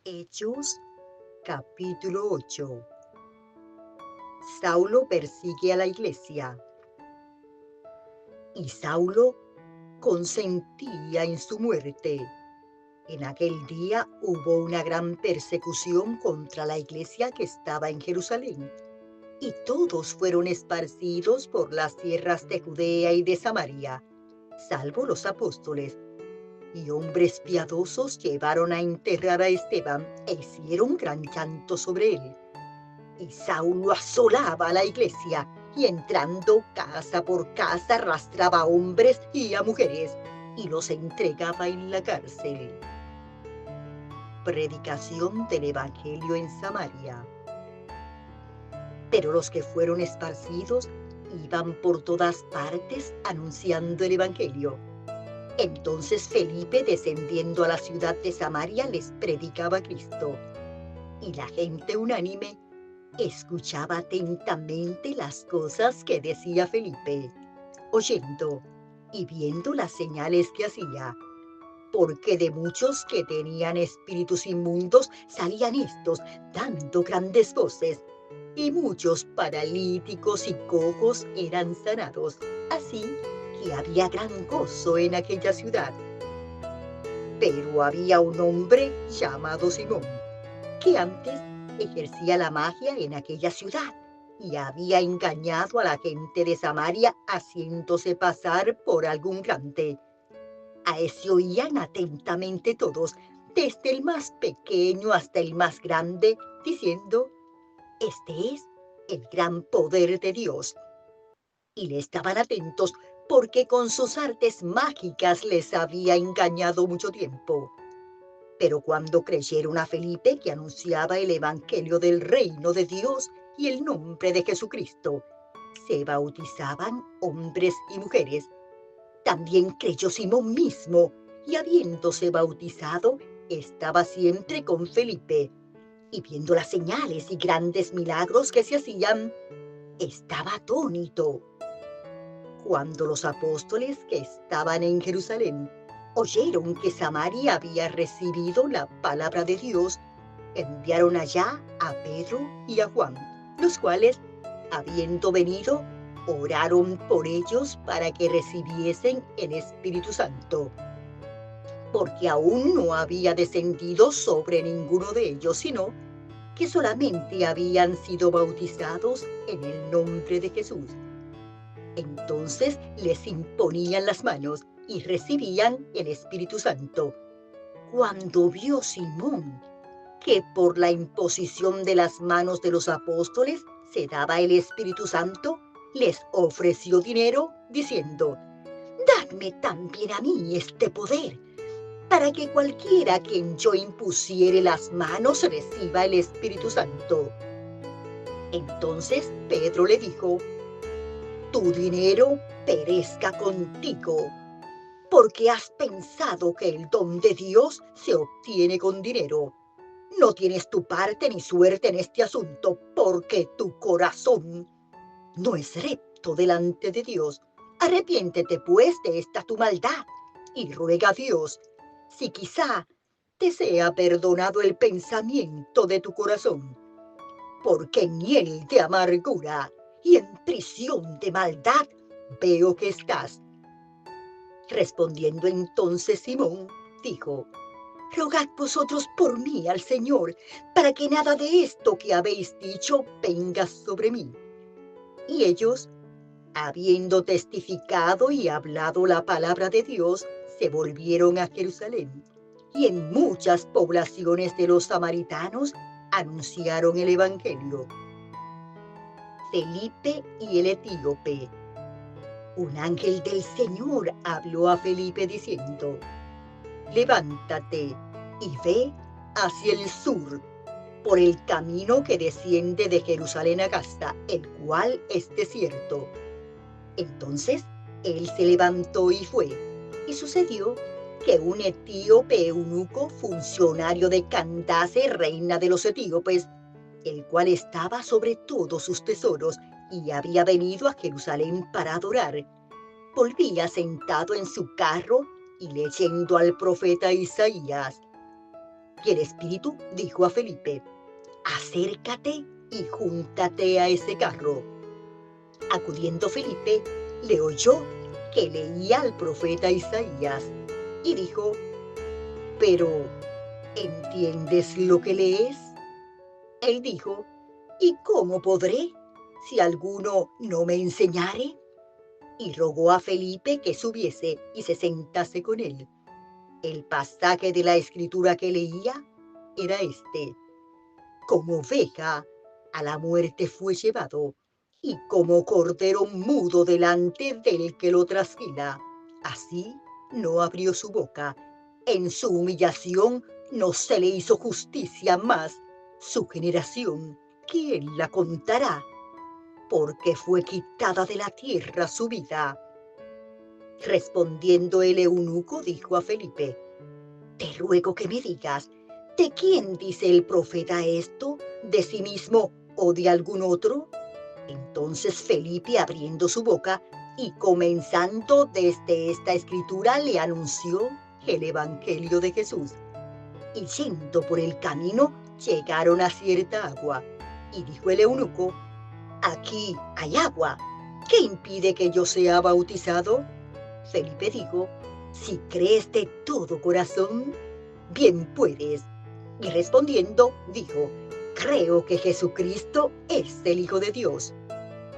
Hechos capítulo 8. Saulo persigue a la iglesia. Y Saulo consentía en su muerte. En aquel día hubo una gran persecución contra la iglesia que estaba en Jerusalén, y todos fueron esparcidos por las tierras de Judea y de Samaria, salvo los apóstoles. Y hombres piadosos llevaron a enterrar a Esteban e hicieron gran llanto sobre él. Y Saulo asolaba a la iglesia y entrando casa por casa arrastraba a hombres y a mujeres y los entregaba en la cárcel. Predicación del Evangelio en Samaria. Pero los que fueron esparcidos iban por todas partes anunciando el Evangelio. Entonces Felipe, descendiendo a la ciudad de Samaria, les predicaba a Cristo. Y la gente unánime escuchaba atentamente las cosas que decía Felipe, oyendo y viendo las señales que hacía, porque de muchos que tenían espíritus inmundos salían estos dando grandes voces, y muchos paralíticos y cojos eran sanados, así que había gran gozo en aquella ciudad. Pero había un hombre llamado Simón, que antes ejercía la magia en aquella ciudad y había engañado a la gente de Samaria haciéndose pasar por algún grande. A ese oían atentamente todos, desde el más pequeño hasta el más grande, diciendo, este es el gran poder de Dios. Y le estaban atentos porque con sus artes mágicas les había engañado mucho tiempo. Pero cuando creyeron a Felipe, que anunciaba el evangelio del reino de Dios y el nombre de Jesucristo, se bautizaban hombres y mujeres. También creyó Simón mismo, y habiéndose bautizado, estaba siempre con Felipe. Y viendo las señales y grandes milagros que se hacían, estaba atónito. Cuando los apóstoles que estaban en Jerusalén oyeron que Samaria había recibido la palabra de Dios, enviaron allá a Pedro y a Juan, los cuales, habiendo venido, oraron por ellos para que recibiesen el Espíritu Santo, porque aún no había descendido sobre ninguno de ellos, sino que solamente habían sido bautizados en el nombre de Jesús. Entonces les imponían las manos y recibían el Espíritu Santo. Cuando vio Simón que por la imposición de las manos de los apóstoles se daba el Espíritu Santo, les ofreció dinero, diciendo, dadme también a mí este poder, para que cualquiera a quien yo impusiere las manos reciba el Espíritu Santo. Entonces Pedro le dijo, tu dinero perezca contigo, porque has pensado que el don de Dios se obtiene con dinero. No tienes tu parte ni suerte en este asunto, porque tu corazón no es recto delante de Dios. Arrepiéntete pues de esta tu maldad y ruega a Dios, si quizá te sea perdonado el pensamiento de tu corazón, porque en hiel de amargura y en prisión de maldad veo que estás. Respondiendo entonces Simón, dijo, rogad vosotros por mí al Señor, para que nada de esto que habéis dicho venga sobre mí. Y ellos, habiendo testificado y hablado la palabra de Dios, se volvieron a Jerusalén. Y en muchas poblaciones de los samaritanos anunciaron el Evangelio. Felipe y el etíope. Un ángel del Señor habló a Felipe diciendo, levántate y ve hacia el sur, por el camino que desciende de Jerusalén a Gaza, el cual es desierto. Entonces él se levantó y fue, y sucedió que un etíope eunuco, funcionario de Candace, reina de los etíopes, el cual estaba sobre todos sus tesoros y había venido a Jerusalén para adorar, volvía sentado en su carro y leyendo al profeta Isaías. Y el Espíritu dijo a Felipe: acércate y júntate a ese carro. Acudiendo Felipe, le oyó que leía al profeta Isaías y dijo: pero, ¿entiendes lo que lees? Él dijo: ¿y cómo podré si alguno no me enseñare? Y rogó a Felipe que subiese y se sentase con él. El pasaje de la escritura que leía era este: como oveja a la muerte fue llevado, y como cordero mudo delante del que lo trasquila, así no abrió su boca. En su humillación no se le hizo justicia, más su generación, ¿quién la contará? Porque fue quitada de la tierra su vida. Respondiendo el eunuco, dijo a Felipe: te ruego que me digas, ¿de quién dice el profeta esto? ¿De sí mismo o de algún otro? Entonces Felipe, abriendo su boca y comenzando desde esta escritura, le anunció el evangelio de Jesús. Y yendo por el camino, llegaron a cierta agua. Y dijo el eunuco: aquí hay agua. ¿Qué impide que yo sea bautizado? Felipe dijo: si crees de todo corazón, bien puedes. Y respondiendo, dijo: creo que Jesucristo es el Hijo de Dios.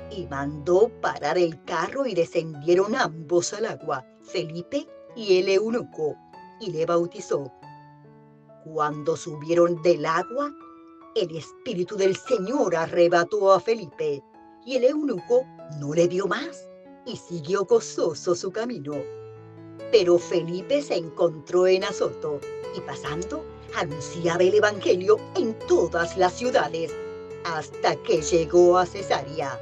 Y mandó parar el carro y descendieron ambos al agua, Felipe y el eunuco, y le bautizó. Cuando subieron del agua, el Espíritu del Señor arrebató a Felipe, y el eunuco no le vio más, y siguió gozoso su camino. Pero Felipe se encontró en Azoto, y pasando, anunciaba el evangelio en todas las ciudades, hasta que llegó a Cesarea.